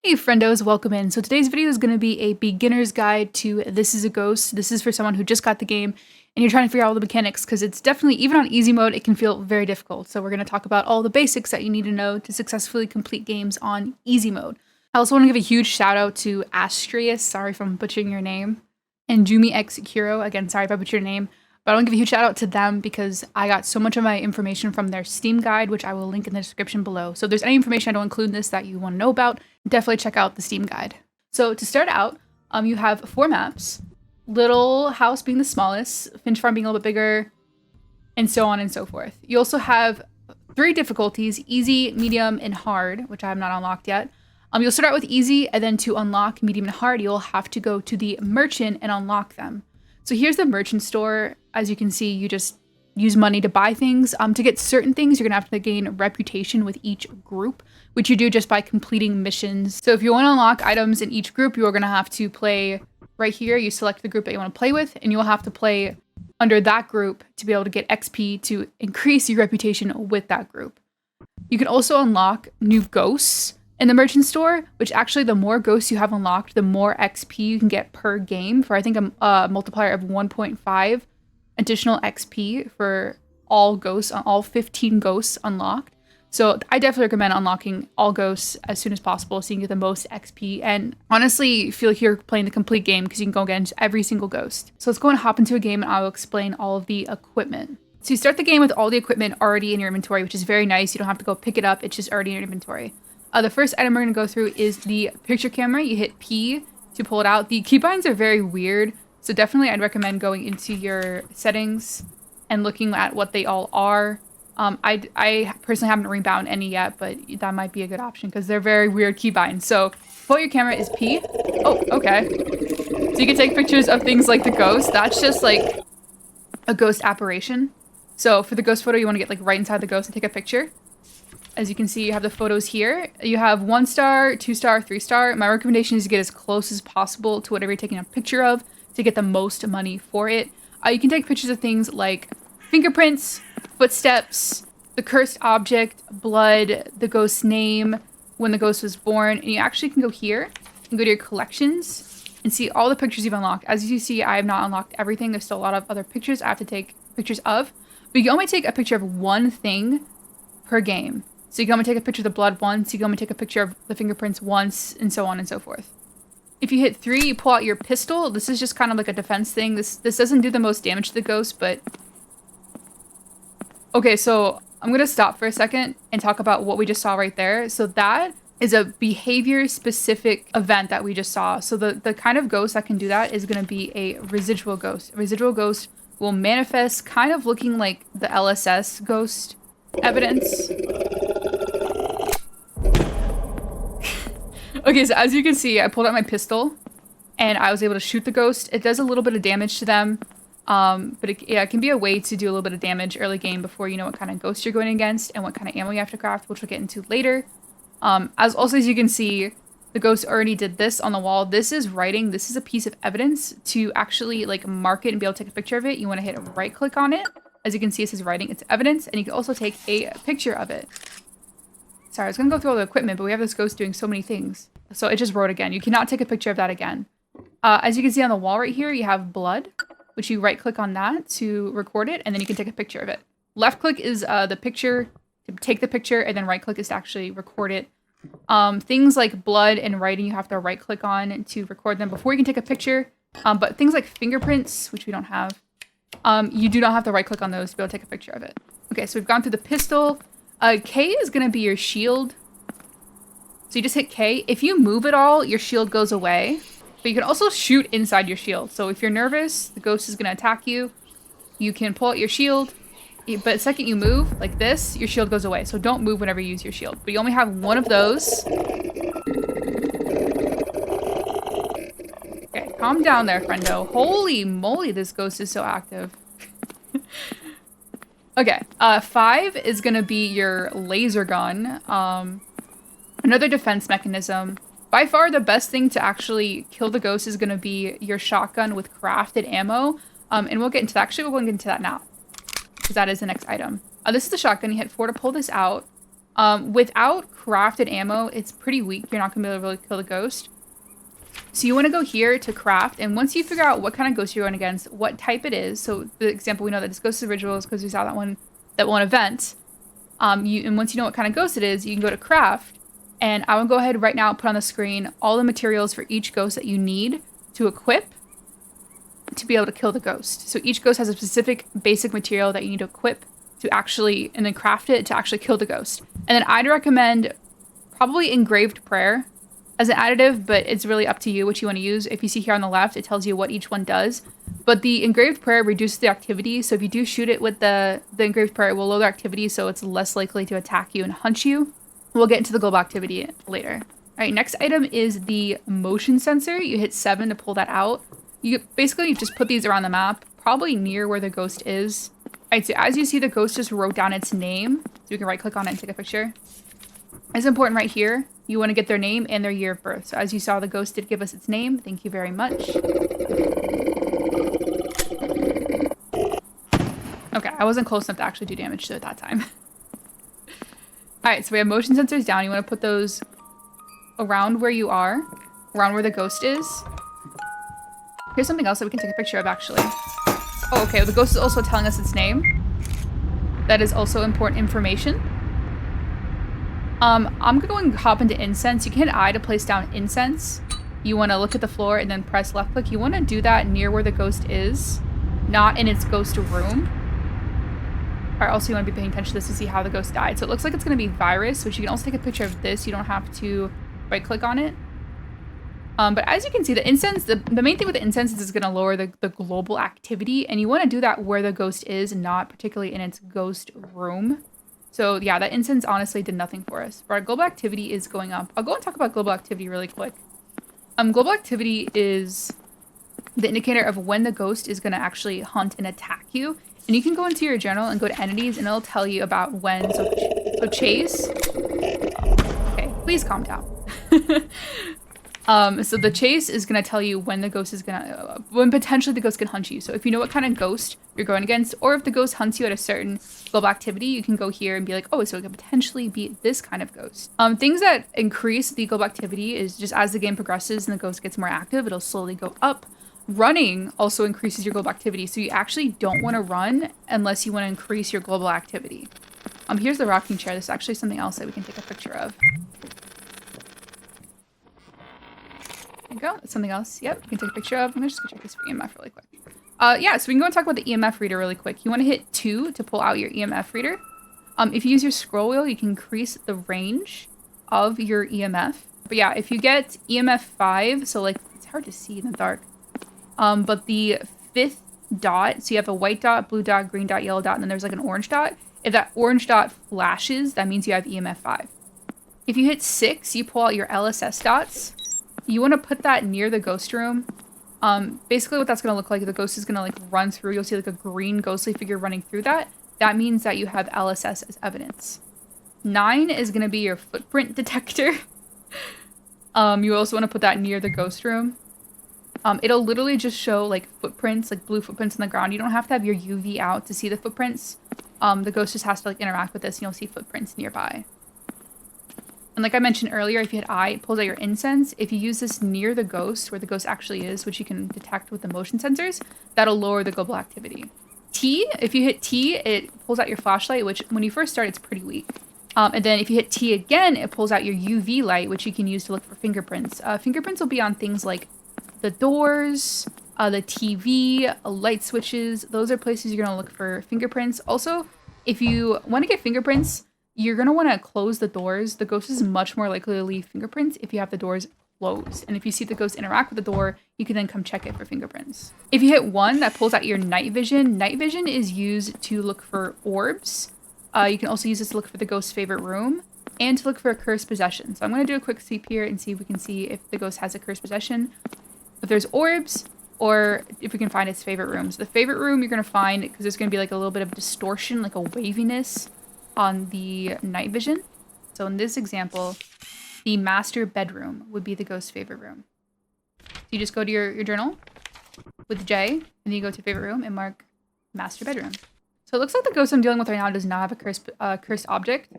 Hey friendos, welcome in. So today's video is going to be a beginner's guide to This Is a Ghost. This is for someone who just got the game and you're trying to figure out all the mechanics because it's definitely, even on easy mode, it can feel very difficult. So we're going to talk about all the basics that you need to know to successfully complete games on easy mode. I also want to give a huge shout out to Astrius, sorry if I'm butchering your name, and Jumi X Kiro, again, sorry if I butchered your name. But I want to give a huge shout out to them because I got so much of my information from their Steam guide, which I will link in the description below. So if there's any information I don't include in this that you want to know about, definitely check out the Steam guide. So to start out, you have 4 maps, Little House being the smallest, Finch Farm being a little bit bigger, and so on and so forth. You also have 3 difficulties, easy, medium, and hard, which I have not unlocked yet. You'll start out with easy, and then to unlock medium and hard, you'll have to go to the merchant and unlock them. So here's the merchant store. As you can see, you just use money to buy things. To get certain things, you're gonna have to gain reputation with each group, which you do just by completing missions. So if you want to unlock items in each group, you're gonna have to play right here. You select the group that you want to play with, and you'll have to play under that group to be able to get XP to increase your reputation with that group. You can also unlock new ghosts in the merchant store, which actually the more ghosts you have unlocked, the more XP you can get per game, for I think a multiplier of 1.5 additional XP for all ghosts, all 15 ghosts unlocked. So I definitely recommend unlocking all ghosts as soon as possible so you can get the most XP and honestly feel like you're playing the complete game because you can go against every single ghost. So let's go and hop into a game and I will explain all of the equipment. So you start the game with all the equipment already in your inventory, which is very nice. You don't have to go pick it up, it's just already in your inventory. The first item we're going to go through is the picture camera. You hit P to pull it out. The keybinds are very weird, so definitely I'd recommend going into your settings and looking at what they all are. I personally haven't rebound any yet, but that might be a good option because they're very weird keybinds. So pull your camera is P. Oh, okay. So you can take pictures of things like the ghost. That's just like a ghost apparition. So for the ghost photo, you want to get like right inside the ghost and take a picture. As you can see, you have the photos here. You have 1 star, 2 star, 3 star. My recommendation is to get as close as possible to whatever you're taking a picture of to get the most money for it. You can take pictures of things like fingerprints, footsteps, the cursed object, blood, the ghost's name, when the ghost was born. And you actually can go here and go to your collections and see all the pictures you've unlocked. As you see, I have not unlocked everything. There's still a lot of other pictures I have to take pictures of. But you can only take a picture of one thing per game. So you can only take a picture of the blood once, you can only take a picture of the fingerprints once, and so on and so forth. If you hit 3, you pull out your pistol. This is just kind of like a defense thing. This doesn't do the most damage to the ghost, but... Okay, so I'm going to stop for a second and talk about what we just saw right there. So that is a behavior-specific event that we just saw. So the kind of ghost that can do that is going to be a residual ghost. A residual ghost will manifest kind of looking like the L.S.S. ghost evidence. Okay, so as you can see, I pulled out my pistol and I was able to shoot the ghost. It does a little bit of damage to them, but it can be a way to do a little bit of damage early game before you know what kind of ghost you're going against and what kind of ammo you have to craft, which we'll get into later. As you can see, the ghost already did this on the wall. This is writing. This is a piece of evidence to actually like mark it and be able to take a picture of it. You want to hit right click on it. As you can see, it says writing. It's evidence, and you can also take a picture of it. Sorry, I was going to go through all the equipment, but we have this ghost doing so many things. So it just wrote again. You cannot take a picture of that again. As you can see on the wall right here, you have blood, which you right-click on that to record it, and then you can take a picture of it. Left-click is the picture, to take the picture, and then right-click is to actually record it. Things like blood and writing, you have to right-click on to record them before you can take a picture. But things like fingerprints, which we don't have, you do not have to right-click on those to be able to take a picture of it. Okay, so we've gone through the pistol. K is going to be your shield. So you just hit K. If you move at all, your shield goes away. But you can also shoot inside your shield. So if you're nervous, the ghost is going to attack you. You can pull out your shield. But the second you move, like this, your shield goes away. So don't move whenever you use your shield. But you only have one of those. Okay, calm down there, friendo. Holy moly, this ghost is so active. Okay, 5 is going to be your laser gun. Another defense mechanism. By far, the best thing to actually kill the ghost is going to be your shotgun with crafted ammo. And we'll get into that. Actually, we'll go into that now, because that is the next item. This is the shotgun. You hit 4 to pull this out. Without crafted ammo, it's pretty weak. You're not going to be able to really kill the ghost. So you want to go here to craft, and once you figure out what kind of ghost you're going against, what type it is, so the example we know that this ghost is rituals because we saw that one event. And once you know what kind of ghost it is, you can go to craft, and I will go ahead right now, put on the screen all the materials for each ghost that you need to equip to be able to kill the ghost. So each ghost has a specific basic material that you need to equip to actually, and then craft it to actually kill the ghost. And then I'd recommend probably engraved prayer as an additive, but it's really up to you what you want to use. If you see here on the left, it tells you what each one does. But the engraved prayer reduces the activity, so if you do shoot it with the engraved prayer, it will lower the activity, so it's less likely to attack you and hunt you. We'll get into the global activity later. All right, next item is the motion sensor. You hit 7 to pull that out. You basically just put these around the map, probably near where the ghost is. All right, so as you see, the ghost just wrote down its name, so you can right-click on it and take a picture. It's important right here. You want to get their name and their year of birth. So as you saw, the ghost did give us its name. Thank you very much. Okay, I wasn't close enough to actually do damage to it that time. Alright, so we have motion sensors down. You want to put those around where you are, around where the ghost is. Here's something else that we can take a picture of, actually. Oh, okay, well, the ghost is also telling us its name. That is also important information. I'm going to hop into Incense. You can hit I to place down Incense. You want to look at the floor and then press left click. You want to do that near where the ghost is, not in its ghost room. Alright, also you want to be paying attention to this to see how the ghost died. So it looks like it's going to be virus, which you can also take a picture of this. You don't have to right click on it. But as you can see, the incense, the main thing with the incense is it's going to lower the global activity, and you want to do that where the ghost is, not particularly in its ghost room. So yeah, that incense honestly did nothing for us. But our global activity is going up. I'll go and talk about global activity really quick. Global activity is the indicator of when the ghost is going to actually hunt and attack you. And you can go into your journal and go to entities, and it'll tell you about when. So chase. Okay, please calm down. So the chase is going to tell you when the ghost is going to, when potentially the ghost can hunt you. So if you know what kind of ghost you're going against, or if the ghost hunts you at a certain global activity, you can go here and be like, oh, so it could potentially be this kind of ghost. Things that increase the global activity is just as the game progresses and the ghost gets more active, it'll slowly go up. Running also increases your global activity. So you actually don't want to run unless you want to increase your global activity. Here's the rocking chair. This is actually something else that we can take a picture of. There you go. That's something else. Yep, you can take a picture of. I'm just gonna check this for EMF really quick. Yeah, so we can go and talk about the EMF reader really quick. You want to hit 2 to pull out your EMF reader. If you use your scroll wheel, you can increase the range of your EMF. But yeah, if you get EMF 5, so like, it's hard to see in the dark. But the 5th dot, so you have a white dot, blue dot, green dot, yellow dot, and then there's like an orange dot. If that orange dot flashes, that means you have EMF 5. If you hit 6, you pull out your L.S.S dots. You want to put that near the ghost room. Basically what that's going to look like, the ghost is going to like run through. You'll see like a green ghostly figure running through that. That means that you have L.S.S as evidence. 9 is going to be your footprint detector. You also want to put that near the ghost room. It'll literally just show like footprints, like blue footprints on the ground. You don't have to have your UV out to see the footprints. The ghost just has to like interact with this and you'll see footprints nearby. And like I mentioned earlier, if you hit I, it pulls out your incense. If you use this near the ghost, where the ghost actually is, which you can detect with the motion sensors, that'll lower the global activity. T, if you hit T, it pulls out your flashlight, which when you first start, it's pretty weak. And then if you hit T again, it pulls out your UV light, which you can use to look for fingerprints. Fingerprints will be on things like the doors, the TV, light switches. Those are places you're going to look for fingerprints. Also, if you want to get fingerprints, you're going to want to close the doors. The ghost is much more likely to leave fingerprints if you have the doors closed. And if you see the ghost interact with the door, you can then come check it for fingerprints. If you hit 1, that pulls out your night vision. Night vision is used to look for orbs. You can also use this to look for the ghost's favorite room and to look for a cursed possession. So I'm going to do a quick sweep here and see if we can see if the ghost has a cursed possession, if there's orbs, or if we can find its favorite room. So the favorite room you're going to find, because there's going to be like a little bit of distortion, like a waviness on the night vision. So in this example, the master bedroom would be the ghost's favorite room. So you just go to your journal with J, and then you go to favorite room and mark master bedroom. So it looks like the ghost I'm dealing with right now does not have a cursed object.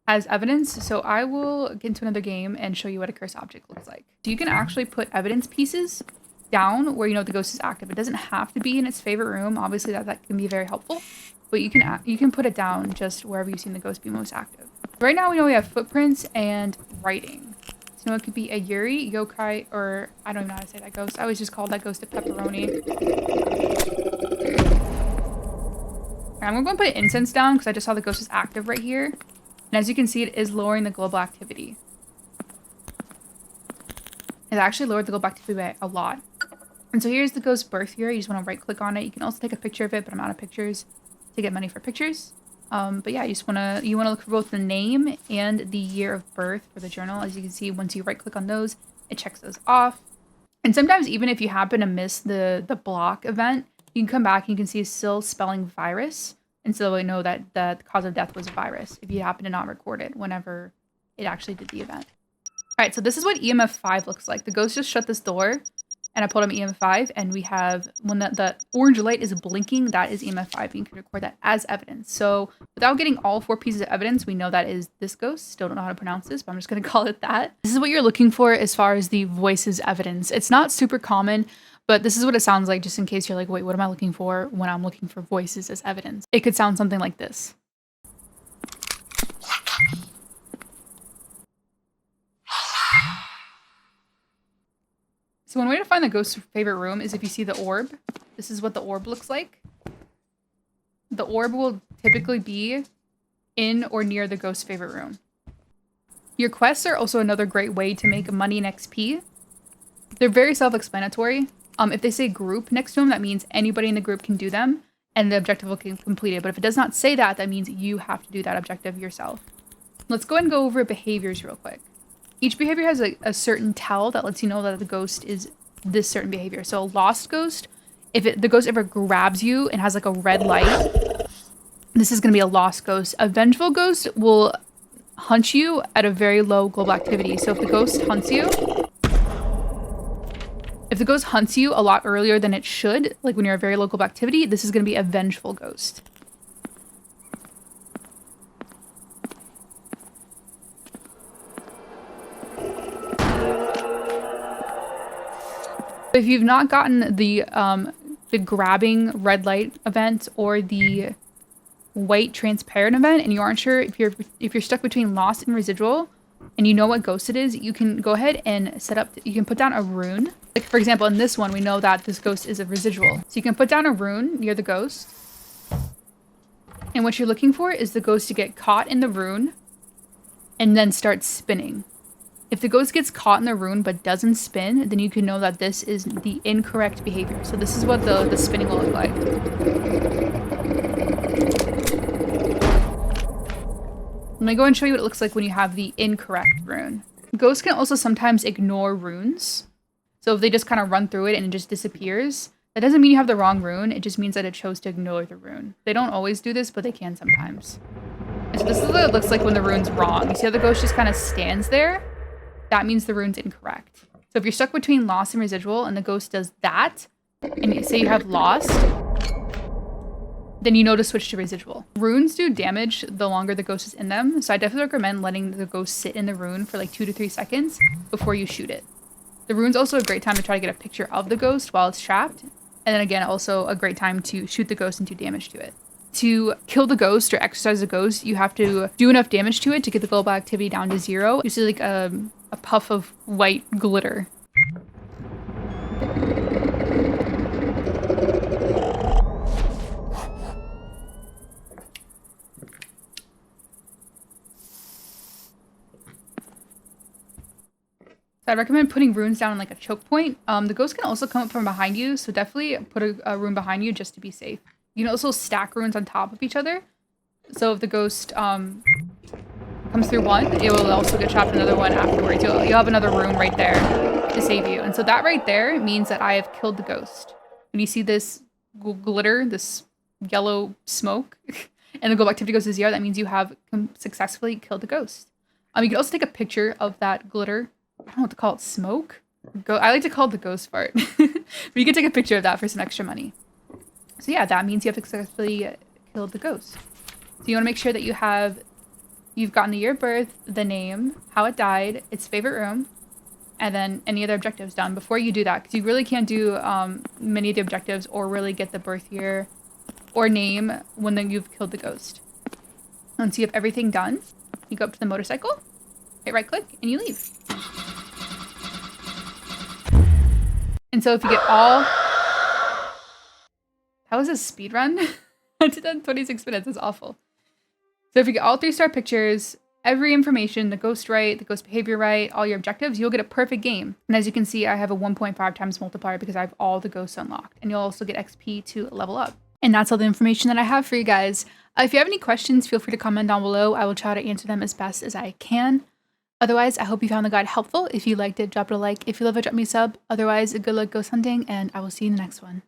as evidence. So I will get into another game and show you what a cursed object looks like. So you can actually put evidence pieces down where you know the ghost is active. It doesn't have to be in its favorite room. Obviously that can be very helpful, but you can put it down just wherever you've seen the ghost be most active. Right now we know we have footprints and writing. So you know, it could be a Yuri, yokai, or I don't even know how to say that ghost. I always just call that ghost a pepperoni. I'm gonna go and put incense down because I just saw the ghost is active right here. And as you can see, it is lowering the global activity. It actually lowered the global activity by a lot. And so here's the ghost birth year. You just want to right click on it. You can also take a picture of it, but I'm out of pictures to get money for pictures. But yeah, you want to look for both the name and the year of birth for the journal. As you can see, once you right click on those, it checks those off. And sometimes even if you happen to miss the block event, you can come back and you can see it's still spelling virus. And so we know that the cause of death was a virus if you happen to not record it whenever it actually did the event. All right, so this is what EMF 5 looks like. The ghost just shut this door, and I pulled up EMF 5, and we have, when the orange light is blinking, that is EMF 5. You can record that as evidence. So without getting all 4 pieces of evidence, we know that is this ghost. Still don't know how to pronounce this, but I'm just going to call it that. This is what you're looking for as far as the voices evidence. It's not super common, but this is what it sounds like, just in case you're like, wait, what am I looking for when I'm looking for voices as evidence? It could sound something like this. So one way to find the ghost's favorite room is if you see the orb. This is what the orb looks like. The orb will typically be in or near the ghost's favorite room. Your quests are also another great way to make money and XP. They're very self-explanatory. If they say group next to them, that means anybody in the group can do them, and the objective will get completed. But if it does not say that, that means you have to do that objective yourself. Let's go ahead and go over behaviors real quick. Each behavior has a certain tell that lets you know that the ghost is this certain behavior. So a lost ghost, if the ghost ever grabs you and has like a red light, this is going to be a lost ghost. A vengeful ghost will hunt you at a very low global activity. So if the ghost hunts you a lot earlier than it should, like when you're at very low global activity, this is going to be a vengeful ghost. If you've not gotten the grabbing red light event or the white transparent event, and you aren't sure if you're stuck between lost and residual, and you know what ghost it is, you can go ahead and you can put down a rune. Like for example, in this one, we know that this ghost is a residual. So you can put down a rune near the ghost. And what you're looking for is the ghost to get caught in the rune and then start spinning. If the ghost gets caught in the rune but doesn't spin, then you can know that this is the incorrect behavior. So this is what the spinning will look like. Let me go and show you what it looks like when you have the incorrect rune. Ghosts can also sometimes ignore runes. So if they just kind of run through it and it just disappears, that doesn't mean you have the wrong rune. It just means that it chose to ignore the rune. They don't always do this, but they can sometimes. And so this is what it looks like when the rune's wrong. You see how the ghost just kind of stands there? That means the rune's incorrect. So if you're stuck between lost and residual and the ghost does that, and you say you have lost, then you know to switch to residual. Runes do damage the longer the ghost is in them, so I definitely recommend letting the ghost sit in the rune for like 2 to 3 seconds before you shoot it. The rune's also a great time to try to get a picture of the ghost while it's trapped, and then again, also a great time to shoot the ghost and do damage to it. To kill the ghost or exercise the ghost, you have to do enough damage to it to get the global activity down to 0. You see like a puff of white glitter. So I recommend putting runes down in like a choke point. The ghost can also come up from behind you, so definitely put a rune behind you just to be safe. You can also stack runes on top of each other. So if the ghost comes through one, it will also get trapped in another one afterwards. You'll have another rune right there to save you. And so that right there means that I have killed the ghost. When you see this glitter, this yellow smoke, and the global activity goes to 0, that means you have successfully killed the ghost. You can also take a picture of that glitter. I don't know what to call it, smoke? I like to call it the ghost fart. But you can take a picture of that for some extra money. So yeah, that means you have successfully killed the ghost. So you want to make sure that you have you've gotten the year of birth, the name, how it died, its favorite room, and then any other objectives done before you do that, because you really can't do many of the objectives or really get the birth year or name when then you've killed the ghost. Once you have everything done, you go up to the motorcycle, hit right click, and you leave. And so if you get all... That was a speed run? I did that in 26 minutes, that's awful. So if you get all 3-star pictures, every information, the ghost right, the ghost behavior right, all your objectives, you'll get a perfect game. And as you can see, I have a 1.5 times multiplier because I have all the ghosts unlocked. And you'll also get XP to level up. And that's all the information that I have for you guys. If you have any questions, feel free to comment down below. I will try to answer them as best as I can. Otherwise, I hope you found the guide helpful. If you liked it, drop it a like. If you love it, drop me a sub. Otherwise, good luck ghost hunting, and I will see you in the next one.